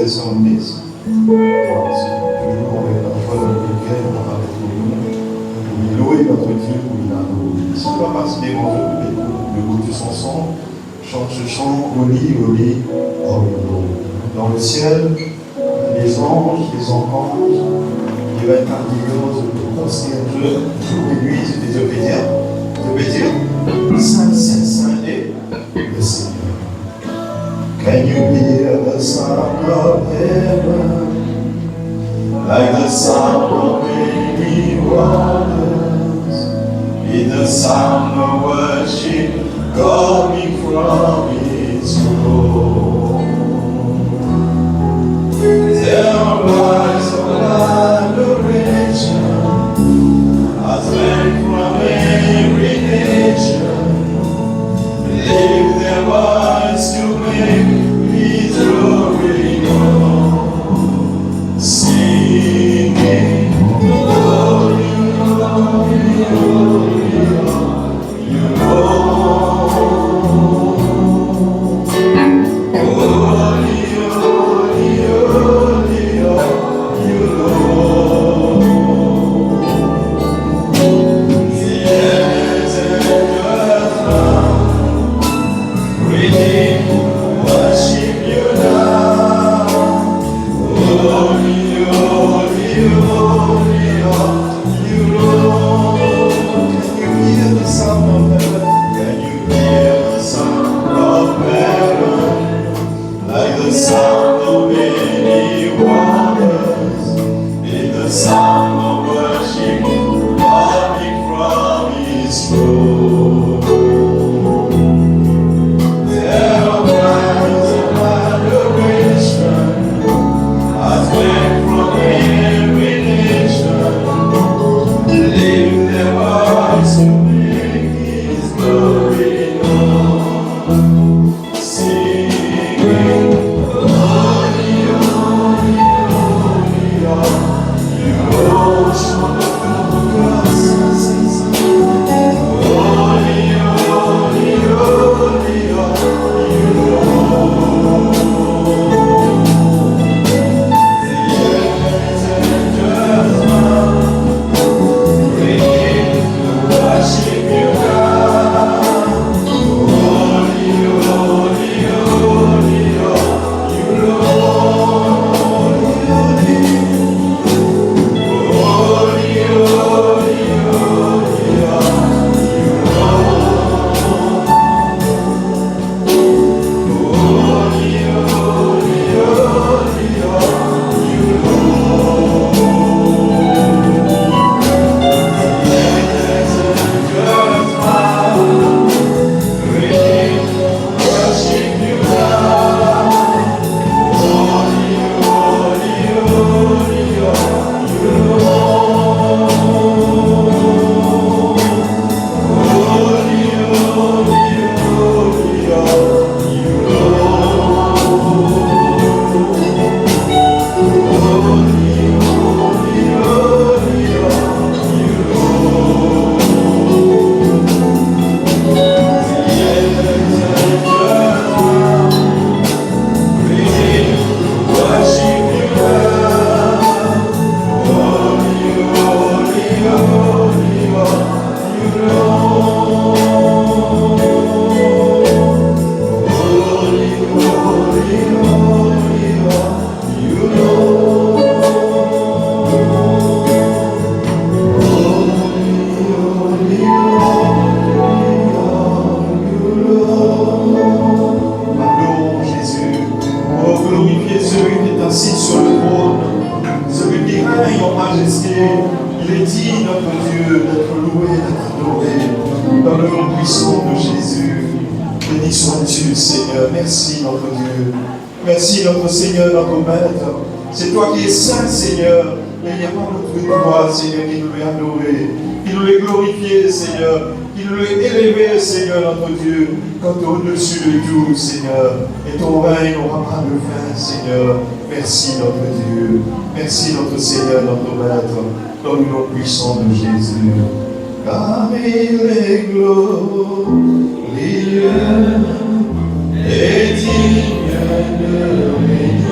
et sœurs en Église. Toujours avec la foi dans laquelle on va retrouver. Louer notre Dieu pour il a nous. Si on va passer des moments de goût tous ensemble, chante ce chant, au lit, oh, dans le ciel, les anges, les enfants, les 24 millions de concierges, l'église des obédients, Saint, Saint, Saint est le Seigneur. Can you hear the sound of heaven, like the sound of many waters, in the sound of worship coming from His throne? There rise of adoration as men from every nation lift their voice to make His glory known, singing, glory, glory, glory, you Lord. Glory, glory, glory, you Lord. The heavens and earth now, redeemed, worship you now. Glory, glory, glory, you Lord. Can you hear the sound of heaven? Can you hear the sound of heaven? Like the sound of many waters, in the sound of worship coming from His throne. There are cries of adoration as men from every nation lift their voice to make His glory known, singing, glory, glory, glory, you Lord. Glory, glory, glory, you Lord. The heavens and earth now, redeemed, worship you now. Glory, glory, glory, you Lord. Glory, glory, glory, you Lord. Glory, glory, glory, you Lord. Heavens and earth bow, redeemed, worship you now. Glory, glory, glory, you Lord. Glory, glory, glory, you Lord. Adorons Jésus. Oh, glorifiez celui qui est assis sur le trône, celui qui règne en majesté. Il est digne, notre Dieu, d'être loué, d'être adoré dans le nom puissant de Jésus. Béni sois-tu, Seigneur. Merci, notre Dieu. Merci, notre Seigneur, notre Maître. C'est toi qui es saint, Seigneur. Et il n'y a pas d'autre que toi, Seigneur, qui nous l'ait adoré, qui nous l'ait glorifié, Seigneur, qui nous l'ait élevé, Seigneur, notre Dieu, quand tu es au-dessus de tout, Seigneur. Et ton règne n'aura pas de fin, Seigneur. Merci, notre Dieu. Merci, notre Seigneur, notre Maître, dans le nom puissant de Jésus. Car il est glorieux et digne de régner.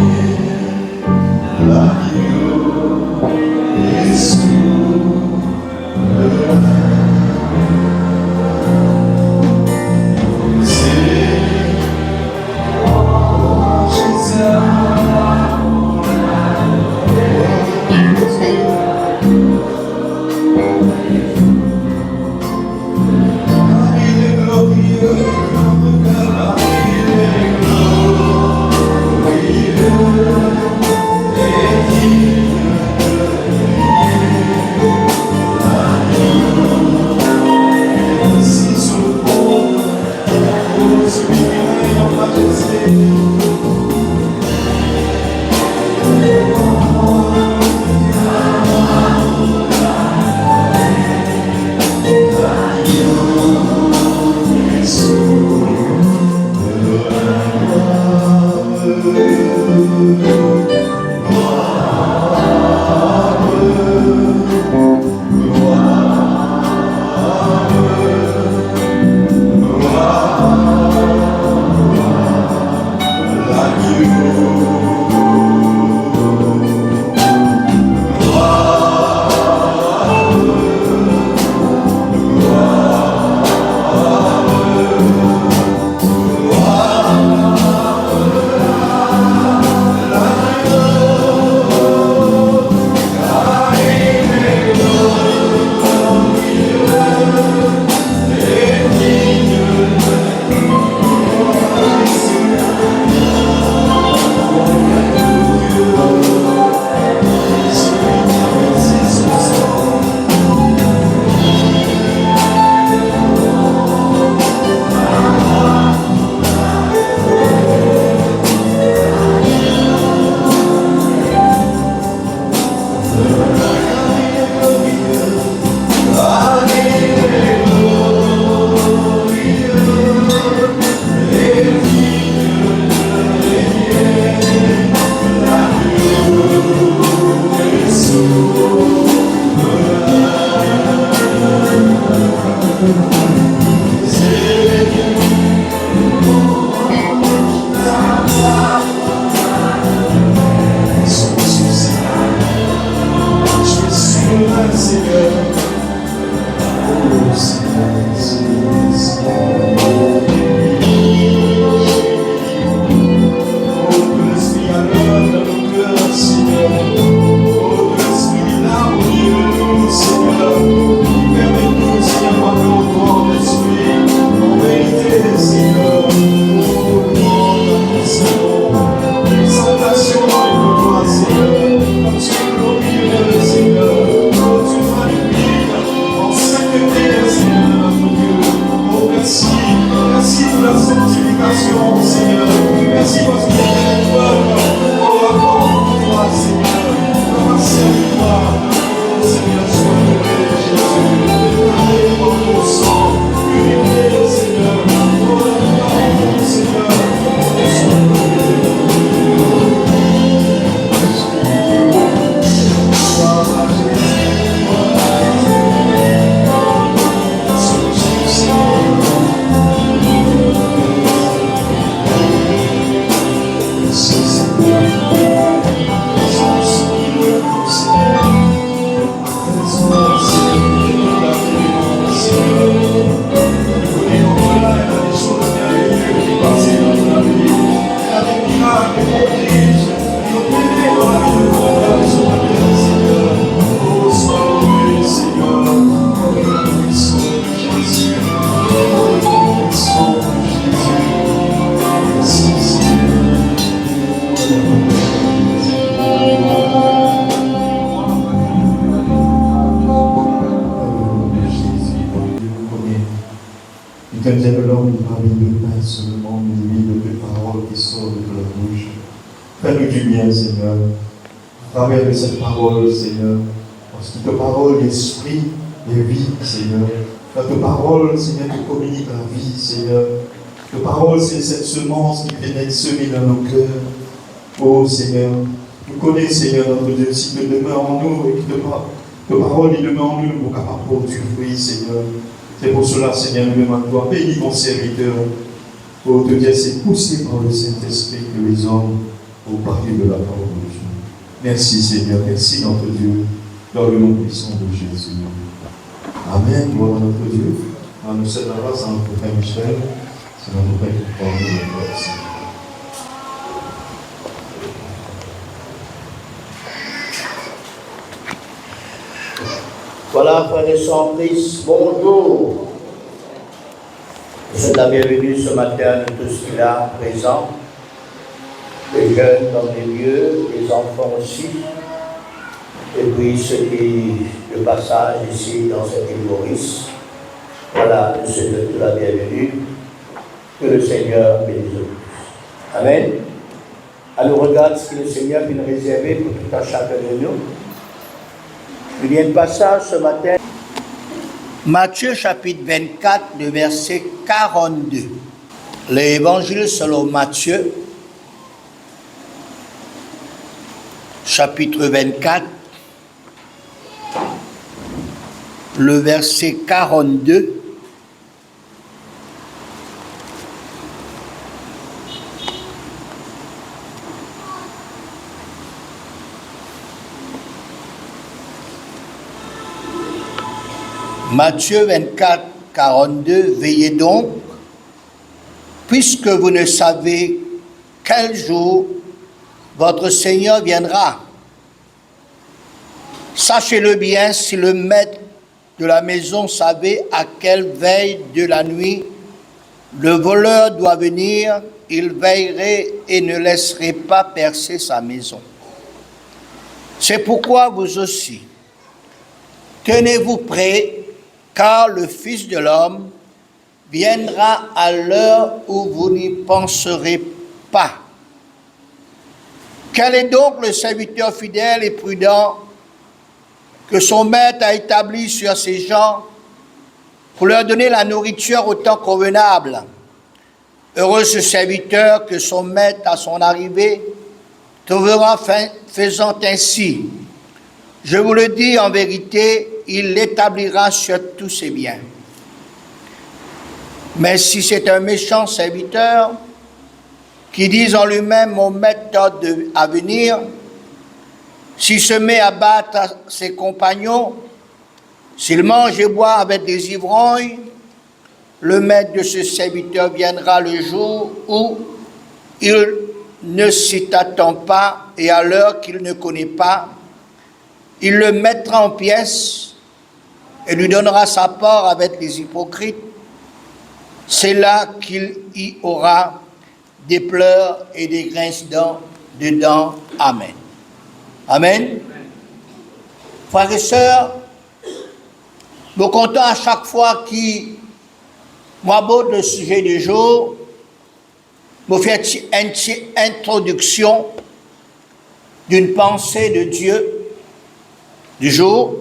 Comme disait l'homme, parmi nous, pas seulement nous de paroles qui sortent de la bouche. Fais-nous du bien, Seigneur, à travers de cette parole, Seigneur, parce que ta parole d'esprit et vie, Seigneur. Ta parole, Seigneur, te communique la vie, Seigneur. Ta parole, c'est cette semence qui vient d'être semée dans nos cœurs. Oh, Seigneur, nous connaissons, Seigneur, notre Dieu, si tu demeures en nous et que ta parole, il demeure en nous, nous sommes capables de produire du fruit, Seigneur. C'est pour cela, Seigneur, nous demandons à toi, bénis ton serviteur. Oh, te dire, c'est poussé par le Saint-Esprit que les hommes ont parlé de la parole de Dieu. Merci, Seigneur, merci, notre Dieu, dans le nom puissant de Jésus. Amen, gloire à notre Dieu. Nous sommes là, c'est notre Père Michel, c'est notre Père qui parle de la grâce. Voilà, frères et sœurs en Christ, bonjour. Je souhaite la bienvenue ce matin à tous qui sont là, présents, les jeunes dans les lieux, les enfants aussi, et puis ceux qui, de passage ici dans cette île Maurice. Voilà, je souhaite la bienvenue. Que le Seigneur bénisse tous. Amen. Alors, regarde ce que le Seigneur vient réserver pour tout un chacun de nous. Il y a un passage ce matin, Matthieu chapitre 24, de verset 42. L'évangile selon Matthieu, chapitre 24, le verset 42. Matthieu 24, 42, veillez donc, puisque vous ne savez quel jour votre Seigneur viendra. Sachez-le bien, si le maître de la maison savait à quelle veille de la nuit le voleur doit venir, il veillerait et ne laisserait pas percer sa maison. C'est pourquoi vous aussi, tenez-vous prêts, car le Fils de l'homme viendra à l'heure où vous n'y penserez pas. Quel est donc le serviteur fidèle et prudent que son maître a établi sur ces gens pour leur donner la nourriture au temps convenable? Heureux ce serviteur que son maître, à son arrivée, trouvera faisant ainsi. Je vous le dis en vérité, il l'établira sur tous ses biens. Mais si c'est un méchant serviteur qui dit en lui-même, mon maître tarde à venir, s'il se met à battre ses compagnons, s'il mange et boit avec des ivrognes, le maître de ce serviteur viendra le jour où il ne s'y attend pas et à l'heure qu'il ne connaît pas. Il le mettra en pièces et lui donnera sa part avec les hypocrites. C'est là qu'il y aura des pleurs et des grinces-dents dedans. Amen. Amen. Frères et sœurs, nous comptons à chaque fois qui m'aborde le sujet du jour, me fait une introduction d'une pensée de Dieu du jour,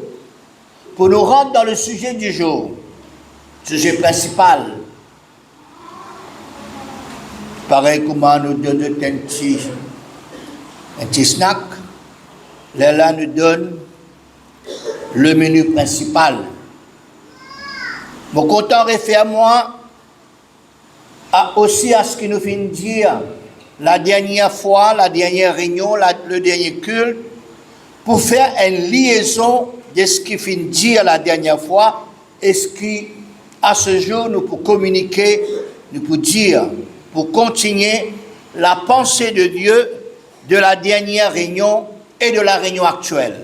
pour nous rendre dans le sujet du jour, sujet principal. Pareil comment nous donne un petit snack, là nous donne le menu principal. Mon content réfère moi aussi à ce qu'il nous vient de dire la dernière fois, la dernière réunion, le dernier culte, pour faire une liaison de ce qu'il vient de dire la dernière fois et ce qui, à ce jour, nous pour communiquer, nous pour dire, pour continuer la pensée de Dieu de la dernière réunion et de la réunion actuelle.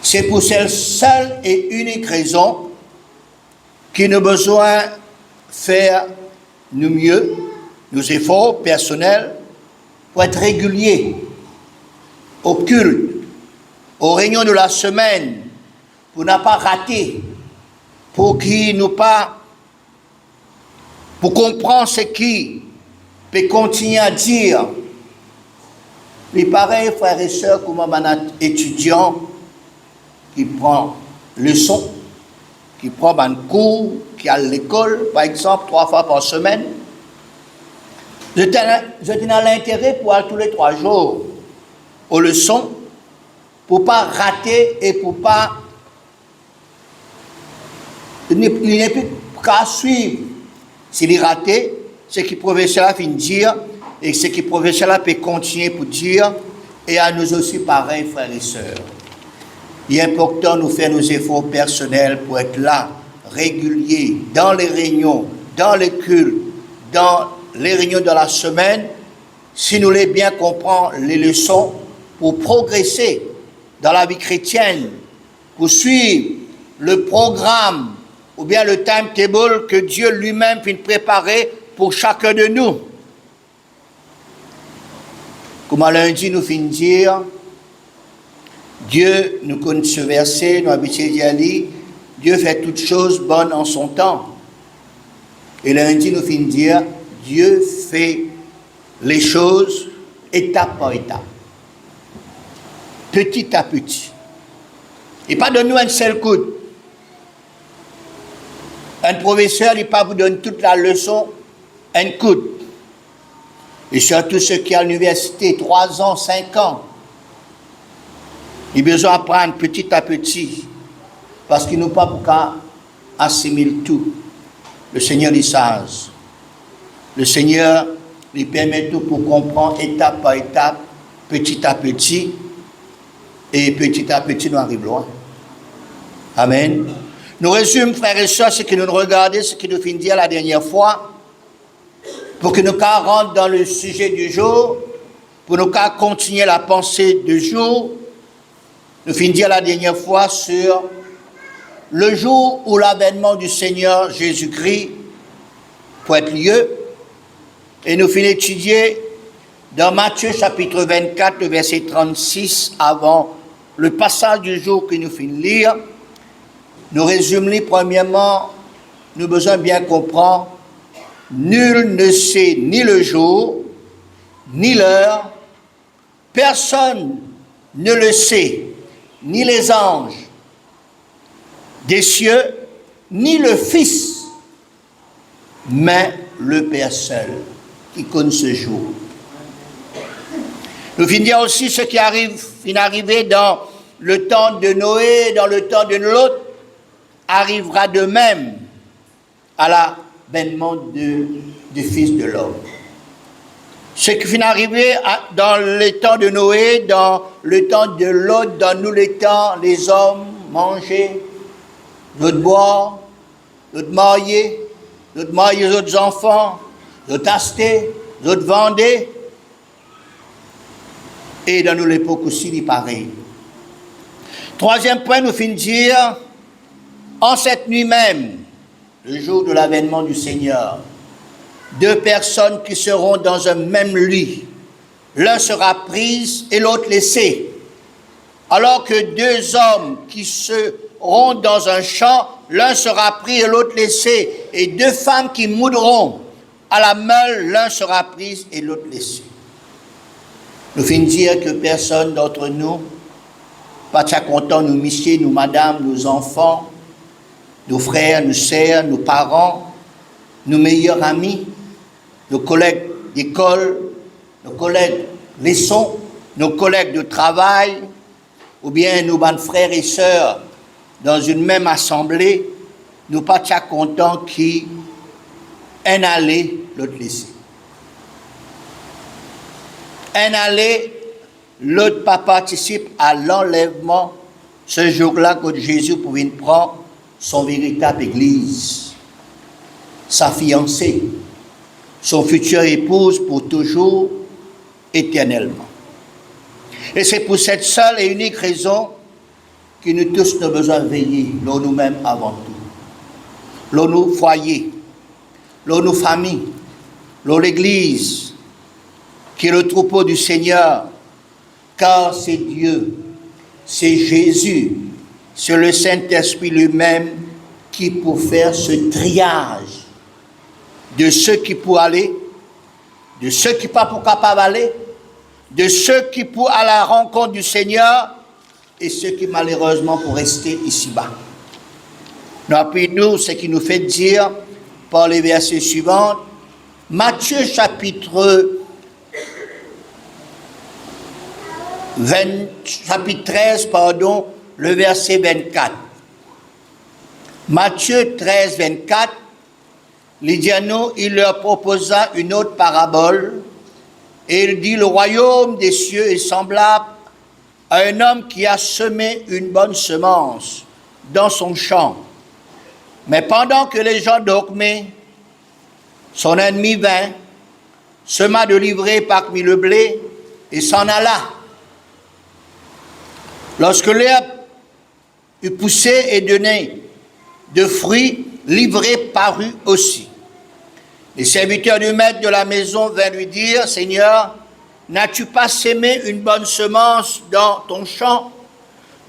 C'est pour cette seule et unique raison qu'il nous a besoin de faire nous mieux, nos efforts personnels pour être réguliers au culte, aux réunions de la semaine, pour ne pas rater, pour comprendre ce qui peut continuer à dire. Mais pareil, frères et sœurs, comme un étudiant qui prend leçon, qui prend un cours, qui est à l'école, par exemple, 3 fois par semaine, je tenais à l'intérêt pour aller tous les 3 jours aux leçons, pour ne pas rater et pour ne pas... Il n'est plus qu'à suivre. S'il est raté, ce que le professeur vient dire et ce que le professeur peut continuer pour dire, et à nous aussi pareil, frères et sœurs. Il est important de nous faire nos efforts personnels pour être là, réguliers, dans les réunions, dans les cultes, dans les réunions de la semaine, si nous voulons bien comprendre les leçons pour progresser dans la vie chrétienne, pour suivre le programme ou bien le timetable que Dieu lui-même vient préparer pour chacun de nous. Comme à lundi, nous finissons de dire, Dieu, nous connaissons ce verset, nous habituons d'y aller, Dieu fait toutes choses bonnes en son temps. Et lundi, nous finissons de dire, Dieu fait les choses étape par étape, petit à petit. Et pas donne-nous un seul coup. Un professeur, il ne pas vous donner toute la leçon, un coup. Et surtout ceux qui à l'université, 3 ans, 5 ans, Il a besoin d'apprendre petit à petit, parce qu'il n'a pas pour qu'à assimiler tout. Le Seigneur lui sage. Le Seigneur lui permet tout pour comprendre étape par étape, petit à petit, et petit à petit, nous arrivons loin. Amen. Nous résumons, frères et sœurs, ce que nous regardons, ce que nous finissons de dire la dernière fois, pour que nous rentrions dans le sujet du jour, pour nous continuer la pensée du jour. Nous finissons de dire la dernière fois sur le jour où l'avènement du Seigneur Jésus-Christ peut être lieu. Et nous finissons d'étudier dans Matthieu chapitre 24, le verset 36, avant le passage du jour que nous finissons de lire. Nous résumons, premièrement, nous avons besoin de bien comprendre, nul ne sait ni le jour, ni l'heure, personne ne le sait, ni les anges des cieux, ni le Fils, mais le Père seul, qui connaît ce jour. Nous finissons aussi ce qui arrivé dans le temps de Noé, dans le temps de Lot, arrivera de même à l'avènement du Fils de l'homme. Ce qui finit arrivé dans le temps de Noé, dans le temps de Lot, dans nous les temps, les hommes mangeaient, d'autres boire, d'autres marier les autres enfants, d'autres acheter, d'autres vendaient. Et dans nous l'époque aussi, il est pareil. Troisième point, nous finissons de dire, en cette nuit même, le jour de l'avènement du Seigneur, deux personnes qui seront dans un même lit, l'un sera pris et l'autre laissé. Alors que deux hommes qui seront dans un champ, l'un sera pris et l'autre laissé. Et deux femmes qui moudront à la meule, l'un sera pris et l'autre laissé. Nous finissons de dire que personne d'entre nous, pas très content, nous messieurs, nous madame, nos enfants, nos frères, nos sœurs, nos parents, nos meilleurs amis, nos collègues d'école, nos collègues leçons, nos collègues de travail, ou bien nos bonnes frères et sœurs dans une même assemblée, nous pas très contents qui un allé, l'autre laissé. Un allé, l'autre pas participe à l'enlèvement ce jour-là que Jésus pouvait prendre son véritable église, sa fiancée, son future épouse pour toujours, éternellement. Et c'est pour cette seule et unique raison que nous tous avons besoin de veiller, l'on nous-mêmes avant tout. L'on nous foyer, l'on nous famille, l'on l'église, qui est le troupeau du Seigneur, car c'est Dieu, c'est Jésus, c'est le Saint-Esprit lui-même qui peut faire ce triage de ceux qui peuvent aller, de ceux qui ne sont pas capables d'aller, de ceux qui peuvent à la rencontre du Seigneur et ceux qui malheureusement pour rester ici-bas. Nous, ce qui nous fait dire par les versets suivants, Matthieu chapitre 13, le verset 24. Matthieu 13, 24, il leur proposa une autre parabole, et il dit, le royaume des cieux est semblable à un homme qui a semé une bonne semence dans son champ. Mais pendant que les gens dormaient, son ennemi vint, sema de l'ivraie parmi le blé, et s'en alla. Lorsque l'herbe eut poussé et donné de fruits, l'ivraie parut aussi. Les serviteurs du maître de la maison vinrent lui dire, « Seigneur, n'as-tu pas sémé une bonne semence dans ton champ?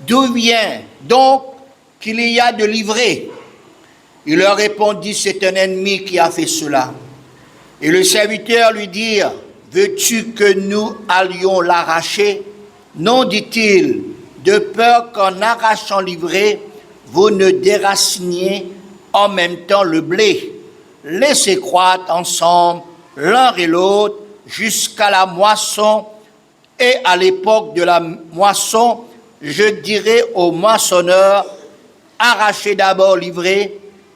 D'où vient donc qu'il y a de l'ivraie ?» Il leur répondit, « C'est un ennemi qui a fait cela. » Et le serviteur lui dit, « Veux-tu que nous allions l'arracher? » Non, dit-il, de peur qu'en arrachant l'ivraie, vous ne déraciniez en même temps le blé. Laissez croître ensemble l'un et l'autre jusqu'à la moisson, et à l'époque de la moisson, je dirai au moissonneur, arrachez d'abord l'ivraie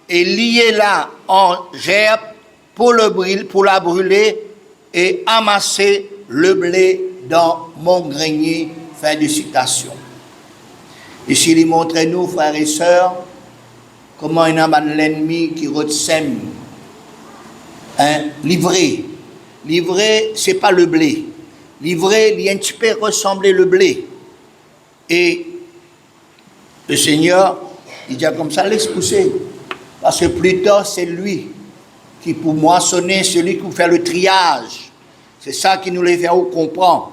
et liez-la en gerbe pour la brûler et amassez le blé dans mon grenier. Fin de citation. Ici, il montre nous, frères et sœurs, comment il y a l'ennemi qui retsème l'ivraie. L'ivraie, ce n'est pas le blé. L'ivraie, il a un petit peu ressemblé le blé. Et le Seigneur, il dit comme ça, laisse pousser. Parce que plus tard, c'est lui qui, pour moissonner, celui qui fait le triage. C'est ça qui nous les fait comprendre.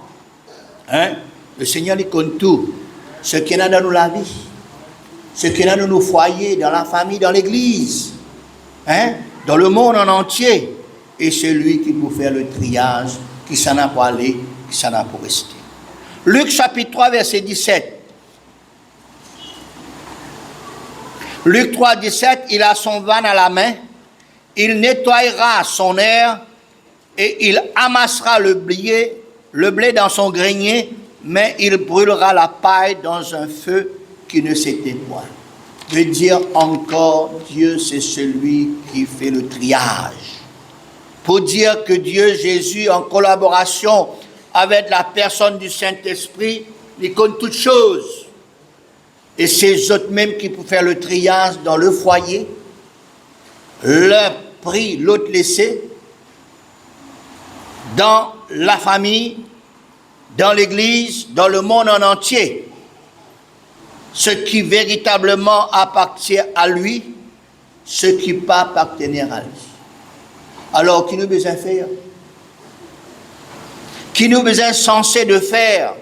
Le Seigneur, il compte tout. Ce qu'il y a dans la vie, ce qu'il y a dans nos foyers, dans la famille, dans l'église, dans le monde en entier. Et c'est lui qui peut faire le triage, qui s'en a pour aller, qui s'en a pour rester. Luc chapitre 3, verset 17. Luc 3, 17, il a son van à la main, il nettoiera son aire et il amassera le blé dans son grenier, mais il brûlera la paille dans un feu qui ne s'éteint point. Veut dire encore, Dieu c'est celui qui fait le triage. Pour dire que Dieu, Jésus, en collaboration avec la personne du Saint-Esprit, il compte toutes choses. Et c'est eux mêmes qui peuvent faire le triage dans le foyer, l'un pris, l'autre laissé, dans la famille, dans l'église, dans le monde en entier. Ce qui véritablement appartient à lui, ce qui peut appartenir à lui. Alors, qui nous besoin de faire? Qui nous besoin censé de faire?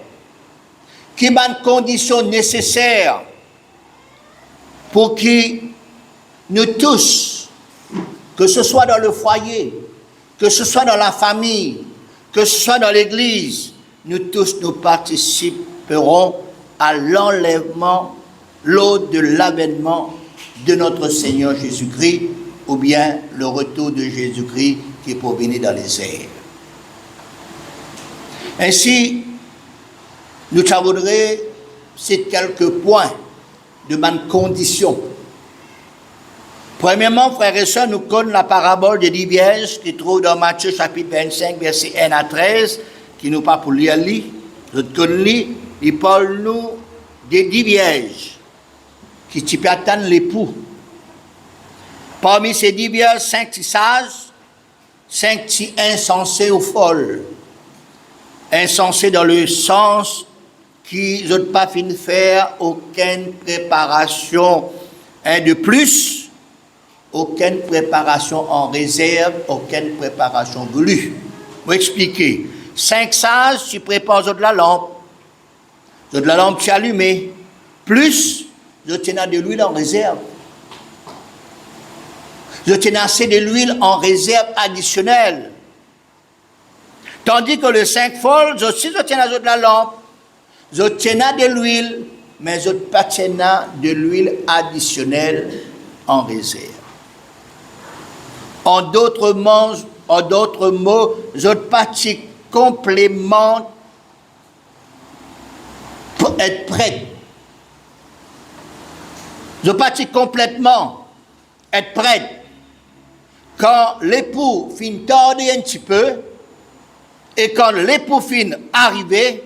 Qui a une condition nécessaire pour que nous tous, que ce soit dans le foyer, que ce soit dans la famille, que ce soit dans l'église, nous tous nous participerons à l'enlèvement, lors de l'avènement de notre Seigneur Jésus-Christ, ou bien le retour de Jésus-Christ qui est pour venir dans les airs. Ainsi, nous voudrions citer quelques points de ma condition. Premièrement, frères et sœurs, nous connaissons la parabole des 10 vierges qui trouve dans Matthieu chapitre 25, versets 1 à 13, qui nous parle pour lire. Nous connaissons, il parle nous des 10 vierges qui typent attendre l'époux. Parmi ces 10 vierges, 5 si sages, 5 si insensés ou folles. Insensés dans le sens qu'ils n'ont pas fini de faire aucune préparation de plus, aucune préparation en réserve, aucune préparation voulue. Je vais expliquer. 5 sages, tu prépares de la lampe. De la lampe, tu allumée. Plus, je tiens de l'huile en réserve. Je tiens assez de l'huile en réserve additionnelle. Tandis que le 5 folles, je tiens de la lampe. Je tiens de l'huile, mais je ne tiens pas de l'huile additionnelle en réserve. En d'autres mots, je pratique complément pour être prête. Je pratique complètement être prête. Quand l'époux finit tarder un petit peu, et quand l'époux finit arriver,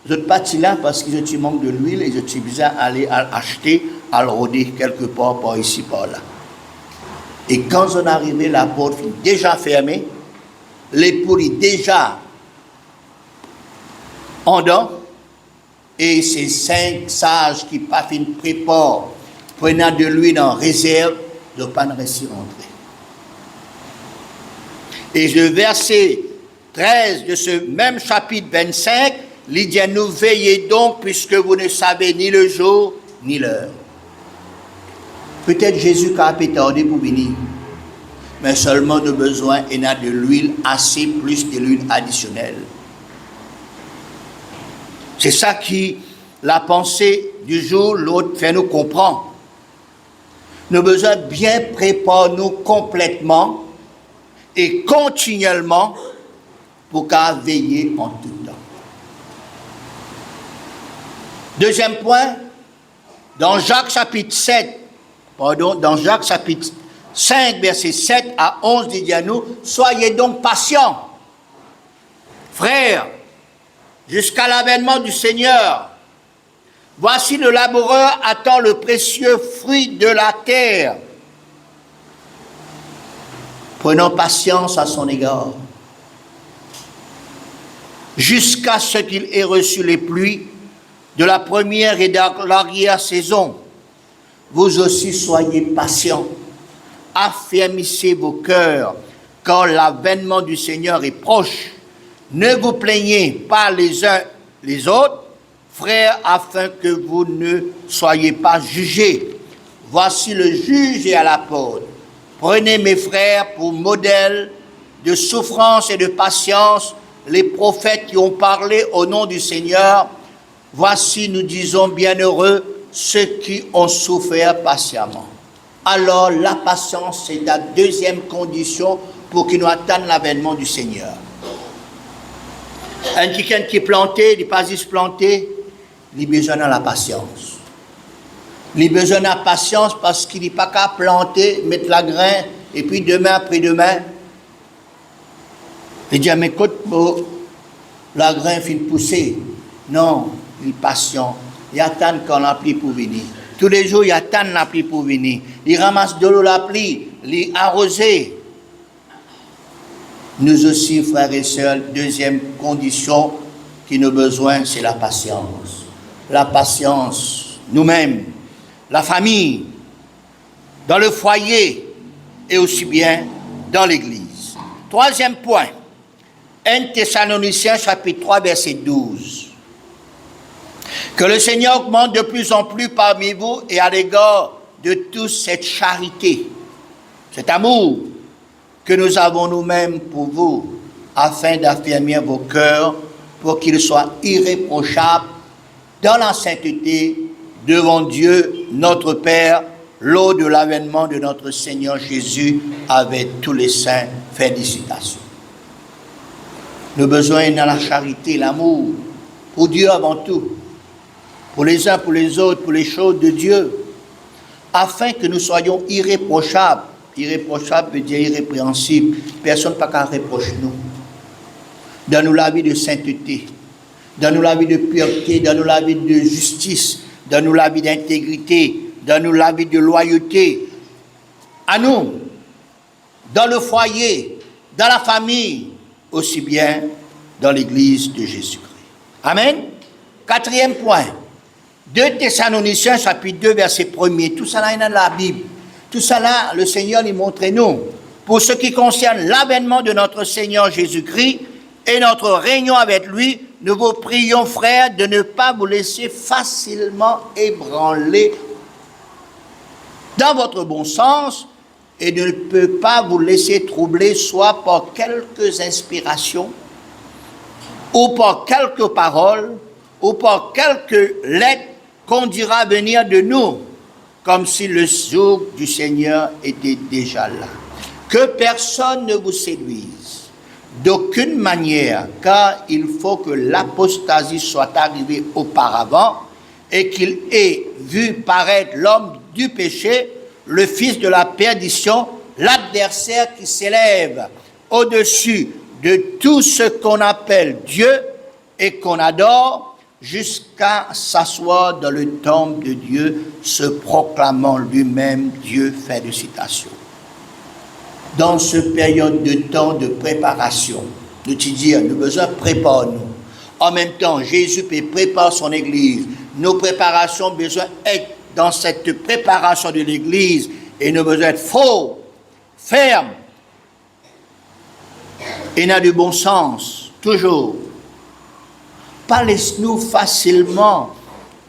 je ne pratique là parce que je manque de l'huile et je suis besoin d'aller acheter, à le rôder quelque part, par ici, par là. Et quand on est arrivé, la porte est déjà fermée, l'époux est déjà en dedans, et ces 5 sages qui pas fin préparent, prenant de l'huile en réserve, ne pas réussir à rentrer. Et le verset 13 de ce même chapitre 25, il dit, nous veillez donc puisque vous ne savez ni le jour ni l'heure. Peut-être Jésus qui a pétardé pour venir, mais seulement de besoin et n'a de l'huile assez plus de l'huile additionnelle. C'est ça qui, la pensée du jour, l'autre fait nous comprendre. Nous avons besoin de bien préparer nous complètement et continuellement pour qu'à veiller en tout temps. Deuxième point, dans Jacques chapitre 5, versets 7 à 11, il dit à nous, soyez donc patients, frères, jusqu'à l'avènement du Seigneur. Voici le laboureur attend le précieux fruit de la terre. Prenons patience à son égard, jusqu'à ce qu'il ait reçu les pluies de la première et de l'arrière-saison. Vous aussi soyez patients, affermissez vos cœurs, car l'avènement du Seigneur est proche. Ne vous plaignez pas les uns les autres, frères, afin que vous ne soyez pas jugés. Voici le juge et à la porte. Prenez mes frères pour modèle de souffrance et de patience, les prophètes qui ont parlé au nom du Seigneur. Voici, nous disons, bienheureux ceux qui ont souffert patiemment. Alors, la patience, c'est la deuxième condition pour qu'ils nous atteignent l'avènement du Seigneur. Un quelqu'un qui est planté, il n'est pas juste planté, il a besoin de la patience. Il a besoin de la patience parce qu'il n'est pas qu'à planter, mettre la grain, et puis demain après demain, il dit, mais écoute, la grain finit de pousser. Non, il est patient. Il attend quand la pluie pour venir. Tous les jours, il attend la pluie pour venir. Il ramasse de l'eau la pluie, il arrose. Nous aussi, frères et sœurs, deuxième condition qui nous a besoin, c'est la patience. La patience, nous-mêmes, la famille, dans le foyer et aussi bien dans l'église. Troisième point, 1 Thessaloniciens chapitre 3, verset 12. Que le Seigneur augmente de plus en plus parmi vous et à l'égard de tous cette charité, cet amour que nous avons nous-mêmes pour vous, afin d'affermir vos cœurs pour qu'ils soient irréprochables dans la sainteté devant Dieu, notre Père, lors de l'avènement de notre Seigneur Jésus avec tous les saints. Félicitations. Nous avons besoin de la charité, l'amour, pour Dieu avant tout, pour les uns, pour les autres, pour les choses de Dieu, afin que nous soyons irréprochables. Irréprochable veut dire irrépréhensible. Personne n'a pas qu'à reprocher nous. Donne-nous la vie de sainteté, donne-nous la vie de pureté, donne-nous la vie de justice, donne-nous la vie d'intégrité, donne-nous la vie de loyauté. À nous, dans le foyer, dans la famille, aussi bien dans l'église de Jésus-Christ. Amen. Quatrième point, 2 Thessaloniciens chapitre 2, verset 1er. Tout ça là est dans la Bible. Tout ça là, le Seigneur lui montre nous. Pour ce qui concerne l'avènement de notre Seigneur Jésus-Christ et notre réunion avec lui, nous vous prions, frères, de ne pas vous laisser facilement ébranler dans votre bon sens et de ne peut pas vous laisser troubler soit par quelques inspirations ou par quelques paroles ou par quelques lettres qu'on dira venir de nous, comme si le jour du Seigneur était déjà là. Que personne ne vous séduise, d'aucune manière, car il faut que l'apostasie soit arrivée auparavant et qu'il ait vu paraître l'homme du péché, le fils de la perdition, l'adversaire qui s'élève au-dessus de tout ce qu'on appelle Dieu et qu'on adore, jusqu'à s'asseoir dans le temple de Dieu, se proclamant lui-même Dieu. Fin de citation. Dans cette période de temps de préparation, nous te disons, nous avons besoin de préparer nous. En même temps, Jésus prépare son Église. Nos préparations, besoin d'être dans cette préparation de l'Église et nous avons besoin d'être forts, fermes et dans du bon sens, toujours. Pas laisse-nous facilement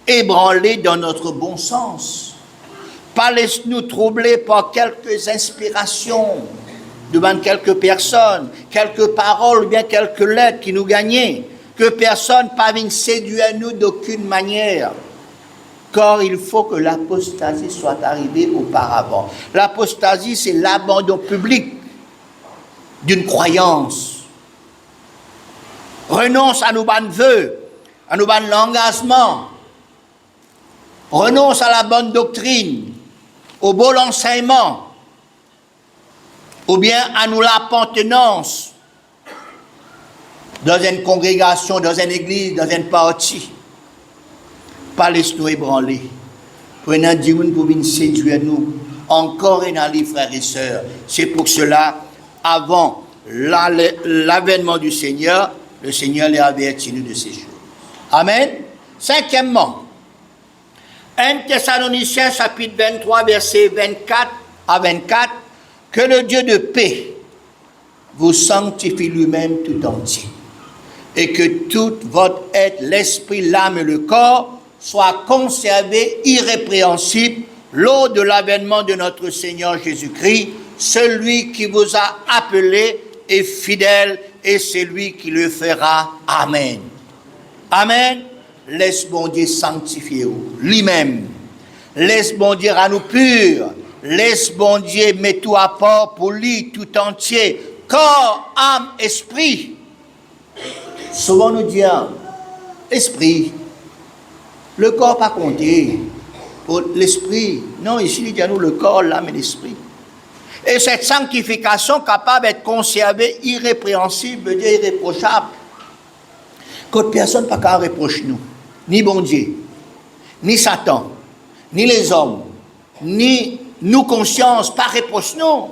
ébranler dans notre bon sens. Pas laisse-nous troubler par quelques inspirations devant quelques personnes, quelques paroles ou bien quelques lettres qui nous gagnaient. Que personne ne vienne séduire nous d'aucune manière. Car il faut que l'apostasie soit arrivée auparavant. L'apostasie, c'est l'abandon public d'une croyance. Renonce à nos bonnes vœux, à nos bonnes engagements, renonce à la bonne doctrine, au bon enseignement, ou bien à nous l'appartenance dans une congrégation, dans une église, dans une partie. Pas laisse-nous ébranler. Prenons Dieu pour venir séduire nous. Encore et dans les frères et sœurs. C'est pour cela, avant l'avènement du Seigneur, le Seigneur les avertit nous de ces choses. Amen. Cinquièmement, 1 Thessaloniciens chapitre 23, versets 24 à 24, que le Dieu de paix vous sanctifie lui-même tout entier, et que tout votre être, l'esprit, l'âme et le corps soient conservés irrépréhensibles lors de l'avènement de notre Seigneur Jésus-Christ. Celui qui vous a appelé est fidèle et c'est lui qui le fera. Amen. Amen. Laisse bon Dieu sanctifier lui-même. Laisse bon Dieu à nous purs. Laisse bon Dieu mettre tout à part pour lui tout entier. Corps, âme, esprit. Souvent nous disons, esprit. Le corps pas compté. Pour l'esprit. Non, ici il dit à nous le corps, l'âme et l'esprit. Et cette sanctification capable d'être conservée irrépréhensible, veut dire irréprochable. Qu'autre personne pas qu'à reprocher nous. Ni bon Dieu, ni Satan, ni les hommes, ni nous conscience, pas reproche nous.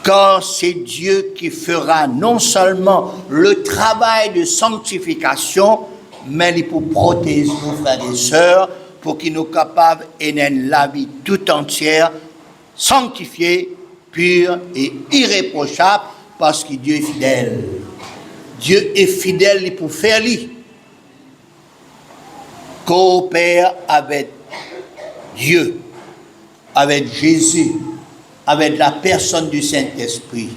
Car c'est Dieu qui fera non seulement le travail de sanctification, mais il pour protéger nos frères et sœurs, pour qu'ils nous capables de la vie tout entière, sanctifiée, pure et irréprochable, parce que Dieu est fidèle. Dieu est fidèle pour faire lui. Coopère avec Dieu, avec Jésus, avec la personne du Saint-Esprit.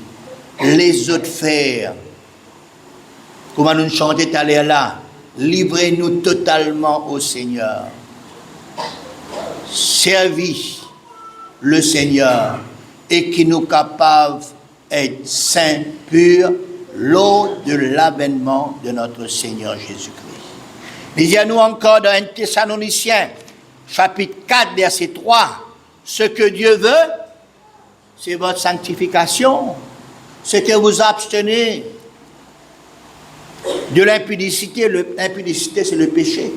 Les autres frères, comment nous chantons tout à l'heure là, livrez-nous totalement au Seigneur. Servis le Seigneur et qui nous capable d'être saints, purs, lors de l'avènement de notre Seigneur Jésus-Christ. Lisez-nous encore dans 1 Thessaloniciens, chapitre 4, verset 3. Ce que Dieu veut, c'est votre sanctification. Ce que vous abstenez de l'impudicité. L'impudicité, c'est le péché.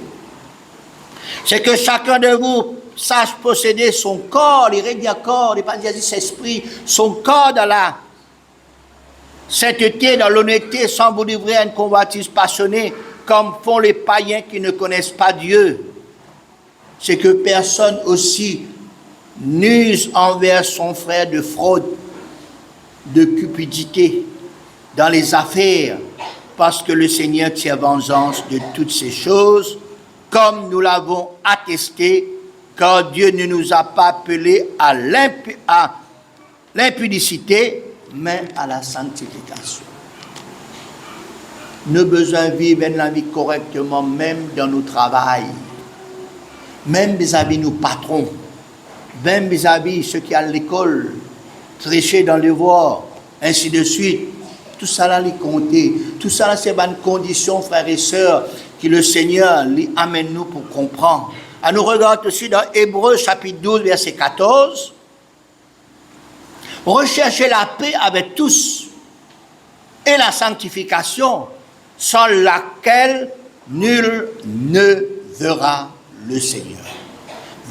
C'est que chacun de vous sache posséder son corps, il règne corps, il pas dire esprit, son corps dans la sainteté, dans l'honnêteté, sans vous livrer à une convoitise passionnée, comme font les païens qui ne connaissent pas Dieu. C'est que personne aussi n'use envers son frère de fraude, de cupidité dans les affaires, parce que le Seigneur tient vengeance de toutes ces choses, comme nous l'avons attesté, car Dieu ne nous a pas appelés à l'impudicité, mais à la sanctification. Nous avons besoin de vivre la vie correctement, même dans nos travails, même vis-à-vis nos patrons, même vis-à-vis ceux qui sont à l'école, tricher dans les voies, ainsi de suite. Tout ça là, les compter. Tout ça là, c'est une condition, frères et sœurs, que le Seigneur les amène nous pour comprendre. À nous regarder aussi dans Hébreux chapitre 12, verset 14. Recherchez la paix avec tous et la sanctification, sans laquelle nul ne verra le Seigneur.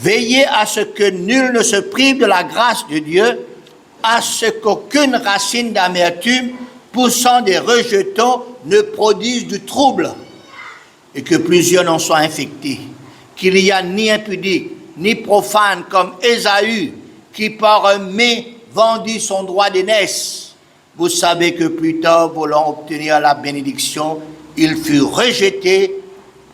Veillez à ce que nul ne se prive de la grâce de Dieu, à ce qu'aucune racine d'amertume poussant des rejetons ne produise du trouble, et que plusieurs n'en soient infectés, qu'il n'y a ni impudique, ni profane comme Ésaü, qui par un mets vendit son droit d'aînesse. Vous savez que plus tard, voulant obtenir la bénédiction, il fut rejeté,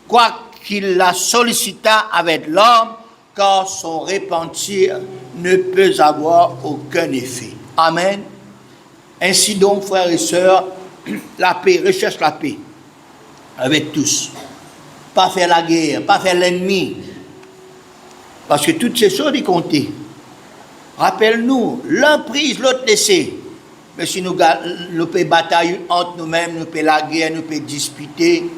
quoiqu'il la sollicita avec l'homme, car son repentir ne peut avoir aucun effet. Amen. Ainsi donc, frères et sœurs, la paix, recherche la paix avec tous. Pas faire la guerre, pas faire l'ennemi. Parce que toutes ces choses, ils comptent. Rappelle-nous, l'un prise, l'autre laissé. Mais si nous pouvons batailler entre nous-mêmes, nous pouvons la guerre, nous pouvons disputer,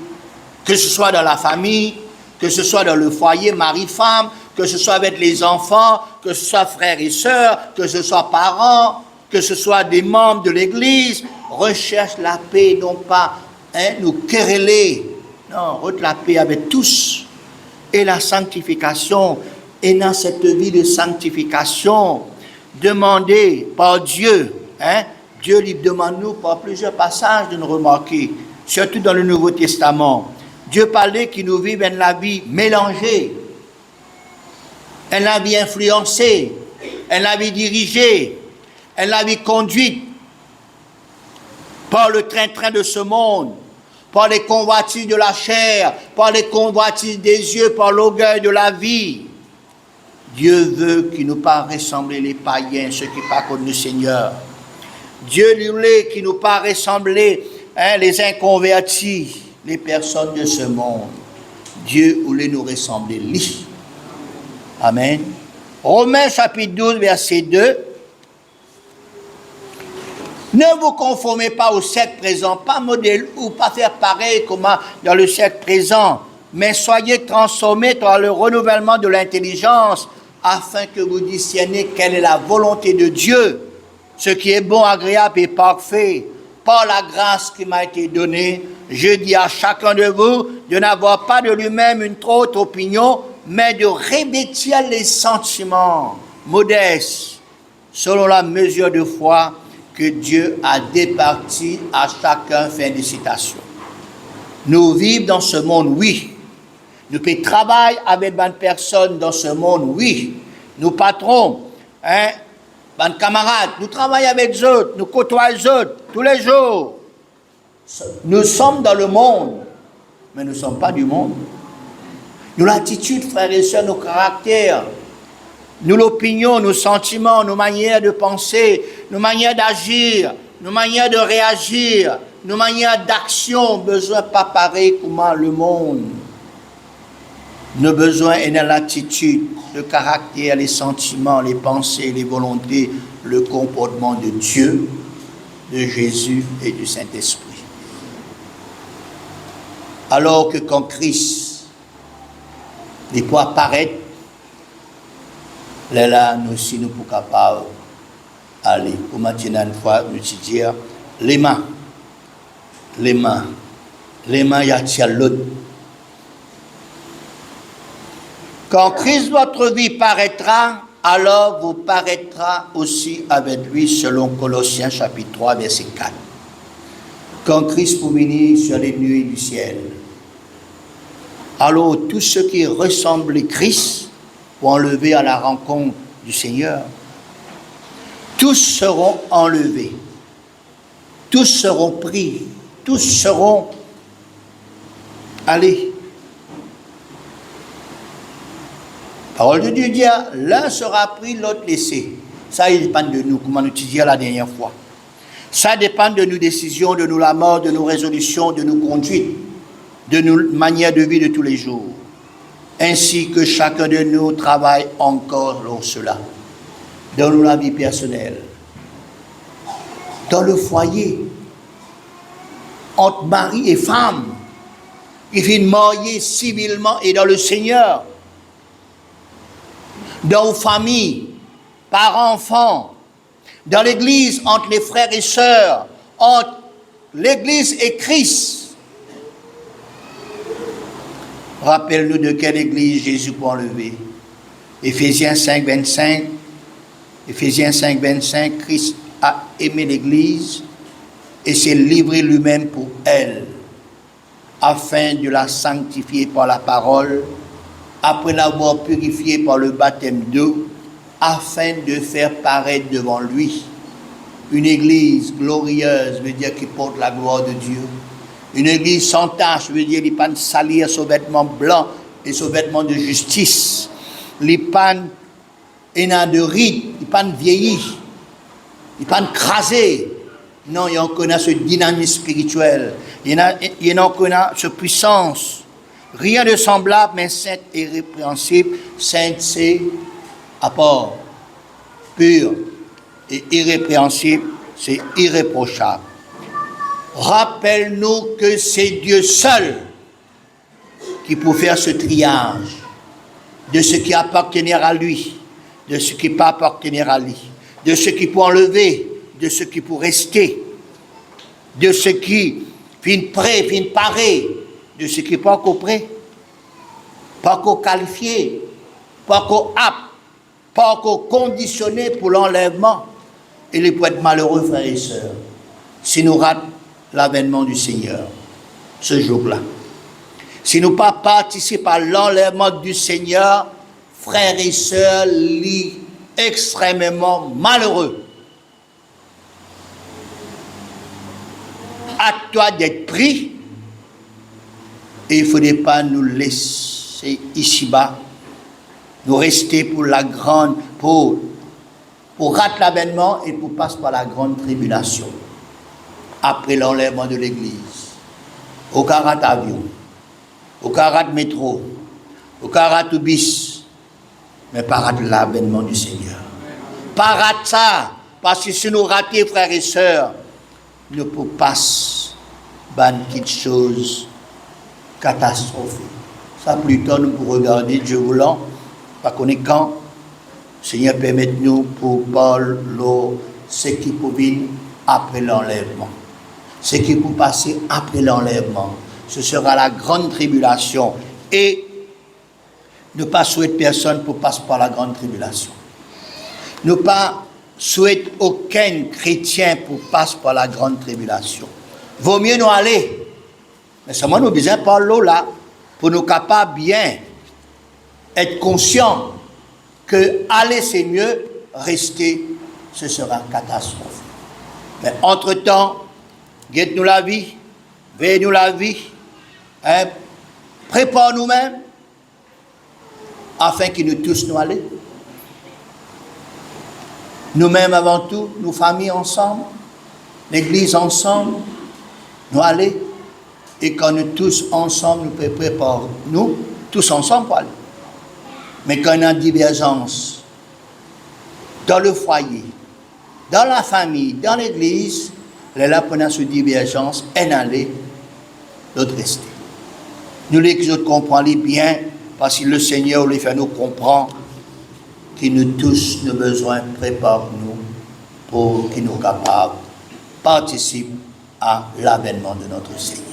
que ce soit dans la famille, que ce soit dans le foyer, mari-femme, que ce soit avec les enfants, que ce soit frères et sœurs, que ce soit parents, que ce soit des membres de l'Église, recherche la paix, non pas nous quereller, non, la paix avec tous, et la sanctification, et dans cette vie de sanctification, demandez par Dieu, Dieu lui demande nous par plusieurs passages de nous remarquer, surtout dans le Nouveau Testament. Dieu parlait qu'il nous vive une vie mélangée, une vie influencée, une vie dirigée, une vie conduite par le train-train de ce monde, par les convoitises de la chair, par les convoitises des yeux, par l'orgueil de la vie. Dieu veut qu'il nous pas ressembler les païens, ceux qui pas contre le Seigneur. Dieu voulait qu'il nous pas ressembler les inconvertis, les personnes de ce monde. Dieu voulait nous ressembler lui. Amen. Romains chapitre 12, verset 2. Ne vous conformez pas au siècle présent, pas modèle ou pas faire pareil comme dans le siècle présent, mais soyez transformés par le renouvellement de l'intelligence afin que vous discerniez quelle est la volonté de Dieu, ce qui est bon, agréable et parfait. Par la grâce qui m'a été donnée, je dis à chacun de vous de n'avoir pas de lui-même une trop haute opinion, mais de revêtir les sentiments modestes, selon la mesure de foi que Dieu a départi à chacun. Fin de citation. Nous vivons dans ce monde, oui. Nous pouvons travailler avec des personnes dans ce monde, oui. Nous patrons, des camarades, nous travaillons avec eux autres, nous côtoyons les autres tous les jours. Nous sommes dans le monde, mais nous ne sommes pas du monde. Nous l'attitude, frères et sœurs, nos caractères, nous l'opinion, nos sentiments, nos manières de penser, nos manières d'agir, nos manières de réagir, nos manières d'action, besoin pas pareil comme le monde. Nos besoins et dans l'attitude, le caractère, les sentiments, les pensées, les volontés, le comportement de Dieu, de Jésus et du Saint-Esprit. Alors que quand Christ, il peut apparaître, là, nous aussi, nous sommes capables d'aller. Comme on dit une fois, nous dire, les mains, il y a l'autre. Quand Christ, votre vie, paraîtra, alors vous paraîtra aussi avec lui, selon Colossiens chapitre 3, verset 4. Quand Christ pour venir sur les nuées du ciel, alors tous ceux qui ressemblent à Christ vont enlever à la rencontre du Seigneur. Tous seront enlevés, tous seront pris, tous seront allés. Parole de Dieu dit, l'un sera pris, l'autre laissé. Ça, il dépend de nous, comme on nous disait la dernière fois. Ça dépend de nos décisions, de nos mort, de nos résolutions, de nos conduites, de nos manières de vie de tous les jours. Ainsi que chacun de nous travaille encore dans cela. Dans la vie personnelle, dans le foyer, entre mari et femme, qui viennent marier civilement et dans le Seigneur, dans vos familles, parents, enfants, dans l'église, entre les frères et sœurs, entre l'église et Christ. Rappelle-nous de quelle église Jésus peut enlever. Éphésiens 5, 25. Éphésiens 5, 25, Christ a aimé l'église et s'est livré lui-même pour elle, afin de la sanctifier par la parole, après l'avoir purifié par le baptême d'eau, afin de faire paraître devant lui une église glorieuse, veut dire qui porte la gloire de Dieu. Une église sans tache, veut dire qu'il ne peut pas salir son vêtement blanc et son vêtement de justice. Il ne peut pas de rides, il ne peut pas vieillir, il ne peut pas craser. Non, il y a encore ce dynamisme spirituel, il y a encore cette puissance. Rien de semblable, mais sainte et irrépréhensible. Sainte, c'est à part. Pur et irrépréhensible, c'est irréprochable. Rappelle-nous que c'est Dieu seul qui pour faire ce triage de ce qui appartenait à lui, de ce qui ne peut pas appartenir à lui, de ce qui peut enlever, de ce qui peut rester, de ce qui vient prêt, vient paré, de ce qui n'est pas encore prêt, pas encore qualifié, pas encore apte, pas encore conditionné pour l'enlèvement. Il peut être malheureux, frères et sœurs, si nous ratons l'avènement du Seigneur ce jour-là. Si nous ne participons pas à l'enlèvement du Seigneur, frères et sœurs, il est extrêmement malheureux. À toi d'être pris, et il ne faudrait pas nous laisser ici-bas, nous rester pour la grande, pour rater l'avènement et pour passer par la grande tribulation. Après l'enlèvement de l'Église, au carat avion, au carat métro, au carat bis, mais pas rater l'avènement du Seigneur. Pas rater ça, parce que si nous ratons, frères et sœurs, nous pouvons passer par une petite chose catastrophique. Ça, plus tard, nous pouvons regarder, Dieu voulant, pas qu'on est quand, Seigneur, permette-nous pour Paul, ce qui peut venir après l'enlèvement. Ce qui peut passer après l'enlèvement. Ce sera la grande tribulation. Et ne pas souhaiter personne pour passer par la grande tribulation. Ne pas souhaiter aucun chrétien pour passer par la grande tribulation. Vaut mieux nous aller. Mais seulement nous besoin par l'eau là, pour nous capables bien être conscients que aller c'est mieux, rester ce sera catastrophe. Mais entre-temps, guette-nous la vie, veille-nous la vie, hein, prépare nous-mêmes, afin que nous tous nous allons. Nous-mêmes avant tout, nos familles ensemble, l'église ensemble, nous aller. Et quand nous tous ensemble, nous préparons, nous, tous ensemble pour aller. Mais quand il y a une divergence dans le foyer, dans la famille, dans l'église, là pour cette divergence, un aller, l'autre rester. Nous les autres comprenons bien, parce que le Seigneur les fait nous comprendre que nous tous nos besoins préparent nous pour que nous capables participer à l'avènement de notre Seigneur.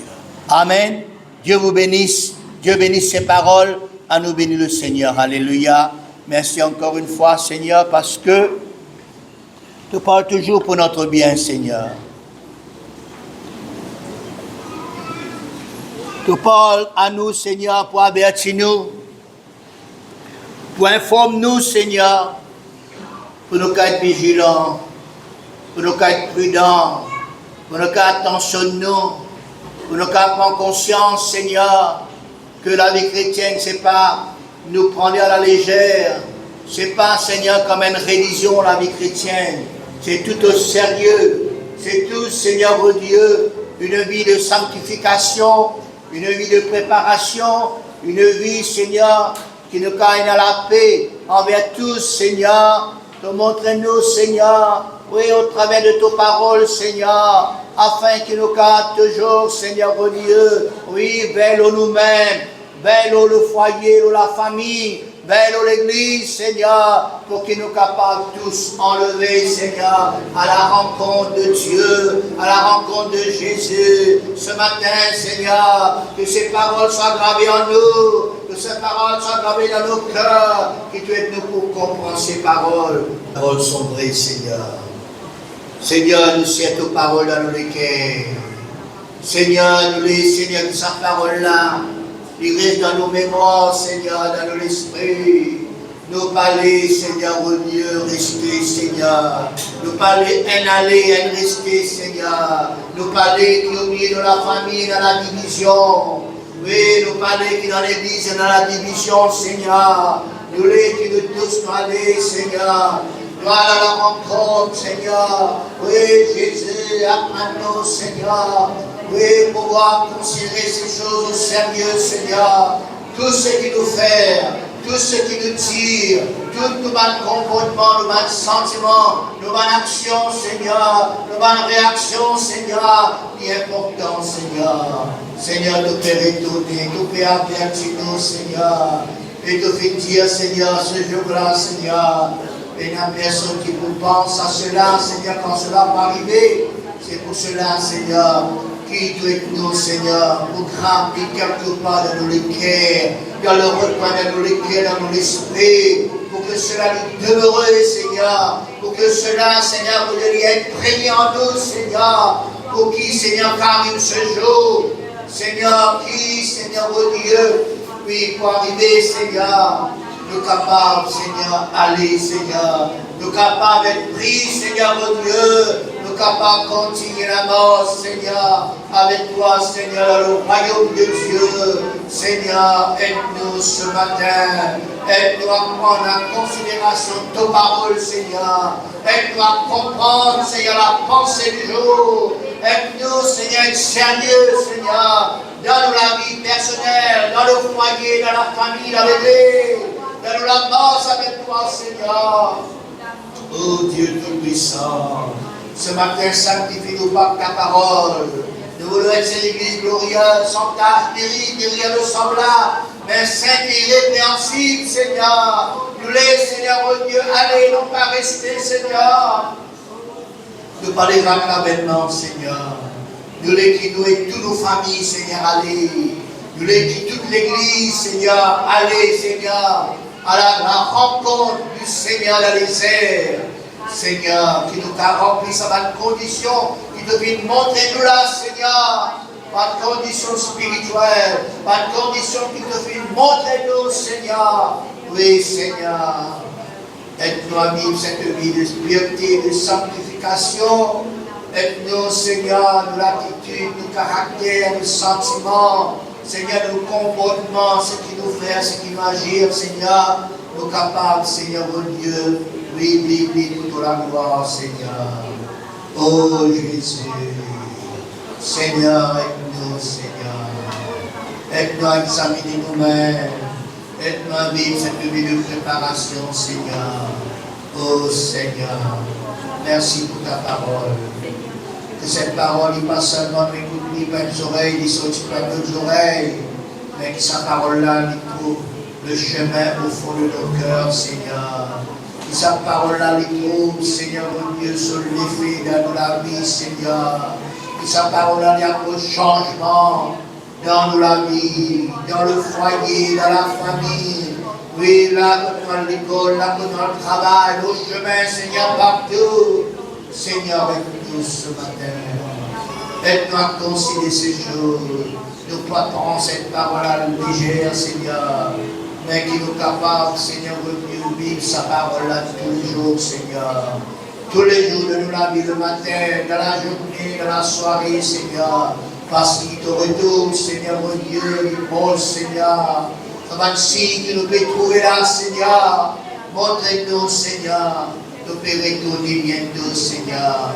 Amen. Dieu vous bénisse. Dieu bénisse ses paroles. À nous bénir le Seigneur. Alléluia. Merci encore une fois, Seigneur, parce que tu parles toujours pour notre bien, Seigneur. Tu parles à nous, Seigneur, pour avertir nous, pour informer nous, Seigneur, pour nous être vigilants, pour nous être prudents, pour nous être attentionnés, pour nous prendre conscience, Seigneur, que la vie chrétienne, c'est pas nous prendre à la légère, c'est pas, Seigneur, comme une religion, la vie chrétienne, c'est tout au sérieux, c'est tout, Seigneur, oh Dieu, une vie de sanctification, une vie de préparation, une vie, Seigneur, qui nous gagne à la paix envers tous, Seigneur. Montre-nous, Seigneur, oui, au travers de tes paroles, Seigneur, afin que nous garde toujours, Seigneur, oh Dieu, oui, vers nous-mêmes, vers le foyer, la famille, vers l'église, Seigneur, pour que nous capables tous enlever, Seigneur, à la rencontre de Dieu, à la rencontre de Jésus. Ce matin, Seigneur, que ces paroles soient gravées en nous, que ces paroles soient gravées dans nos cœurs, que tu aides nous pour comprendre ces paroles. Les paroles sont vraies, Seigneur. Seigneur, nous serre tes paroles dans nos cœurs. Seigneur, nous les, Seigneur, que sa parole-là, il reste dans nos mémoires, Seigneur, dans nos esprits. Nous parler, Seigneur, oh Dieu, rester, Seigneur. Nous parler, un aller, un rester, Seigneur. Nous parler qui oublie dans la famille, dans la division. Oui, nous parler qui dans l'église, dans la division, Seigneur. Nous les qui nous tous nous aller, Seigneur. Nous allons à la rencontre, Seigneur. Oui, Jésus, apprends-nous, Seigneur. Oui, pouvoir considérer ces choses au sérieux, Seigneur. Tout ce qui nous fait, tout ce qui nous tire, tout nos bons comportements, nos bons sentiments, nos bonnes actions, Seigneur, nos bonnes réactions, Seigneur, qui est important, Seigneur. Seigneur, nous peut retourner, nous peut avertir nous, Seigneur, et te fait dire, Seigneur, ce jour-là, Seigneur, et la personne qui vous pense à cela, Seigneur, quand cela va arriver, c'est pour cela, Seigneur, qui doit être nous, Seigneur, pour grimper quelque part dans nos cœurs, dans le recoin de nos cœurs, dans nos esprits, pour que cela nous demeure, Seigneur, pour que cela, Seigneur, vous devez être imprégné en nous, Seigneur, pour qui, Seigneur, arrive ce jour, Seigneur, qui, Seigneur, oh Dieu, oui, pour arriver, Seigneur, nous capables, Seigneur, aller, Seigneur, nous capables d'être pris, Seigneur, mon Dieu, nous capables de continuer la mort, Seigneur, avec toi, Seigneur, dans le royaume de Dieu. Seigneur, aide-nous ce matin, aide-nous à prendre en considération tes paroles, Seigneur, aide-nous à comprendre, Seigneur, la pensée du jour, aide-nous, Seigneur, à être sérieux, Seigneur, dans la vie personnelle, dans le foyer, dans la famille, dans l'église. Donne-nous la force avec toi, Seigneur. Oh Dieu Tout-Puissant, ce matin, sanctifie-nous par ta parole. Nous voulons être cette église glorieuse, sans tache, ni rien de semblable, mais sainte et irrépréhensible, Seigneur. Nous laisse, Seigneur, oh Dieu, aller, non pas rester, Seigneur. Nous parler maintenant, Seigneur. Nous les quittons et toutes nos familles, Seigneur, allez. Nous les quittons toute l'église, Seigneur, allez, Seigneur, à la rencontre du Seigneur dans les airs. Seigneur, qui nous a rempli sa bonne condition, qui devait montrer nous là, Seigneur, par condition spirituelle, par condition qui devait montrer nous, Seigneur. Oui, Seigneur, aide-nous à vivre cette vie de pureté, de sanctification. Aide-nous, Seigneur, de l'attitude, du caractère, du sentiment. Seigneur, nos comportements, ce qui nous fait, ce qui nous agir, Seigneur, nous capables, Seigneur, mon Dieu, oui, toute la gloire, Seigneur. Oh Jésus, Seigneur, aide-nous, Seigneur. Aide-nous à examiner nous-mêmes. Aide-nous à vivre cette vie de préparation, Seigneur. Oh Seigneur, merci pour ta parole. Que cette parole n'est pas seulement dans mes oreilles, ni sortie par nos oreilles, mais que sa parole-là nous trouve le chemin au fond de nos cœurs, Seigneur. Que sa parole-là nous trouve, Seigneur mon Dieu, sur l'effet dans la vie, Seigneur. Que sa parole-là nous apporte changement dans la vie, dans le foyer, dans la famille. Oui, là, dans l'école, là, dans le travail, au chemin, Seigneur, partout. Seigneur, avec nous ce matin. Aide-nous à considérer ces choses. Nous prendrons cette parole légère, Seigneur, mais qui nous capable, Seigneur, de vivre sa parole là tous les jours, Seigneur. Tous les jours de nous la vie, le matin, dans la journée, dans la soirée, Seigneur. Parce qu'il te retourne, Seigneur, mon Dieu, il pose, Seigneur. Ça va être signe que nous pouvons trouver là, Seigneur. Montrez-nous, Seigneur. Nous pouvons retourner bientôt, Seigneur.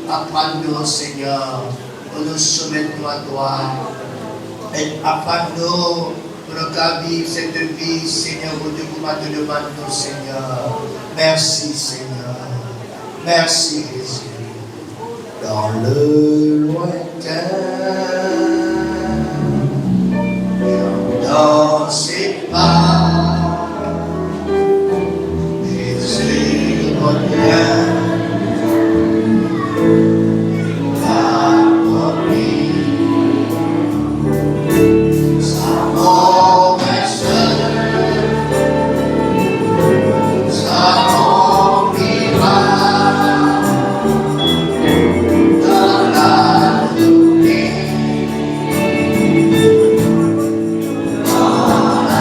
Apprends-nous, Seigneur, pour nous soumettre à toi. Et apprends-nous pour nous vivre cette vie, Seigneur, pour Dieu, pour te demander, Seigneur. Merci, Seigneur. Merci, Jésus. Dans le lointain, dans ses pas, Jésus revient. Dans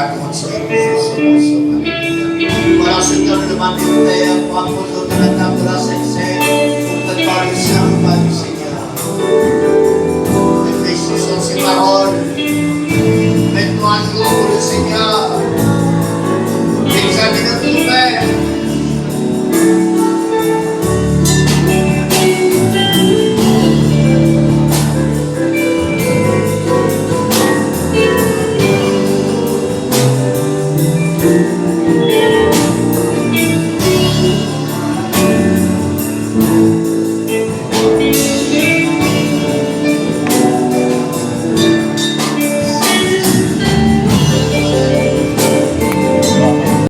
à continuer de faire ce morceau. Voilà, Seigneur, nous demandons au Père pour approcher de la table de la Sainte-Seine, pour préparer le service du Seigneur. Réfléchissons ces paroles. Mets-nous à jour pour le Seigneur.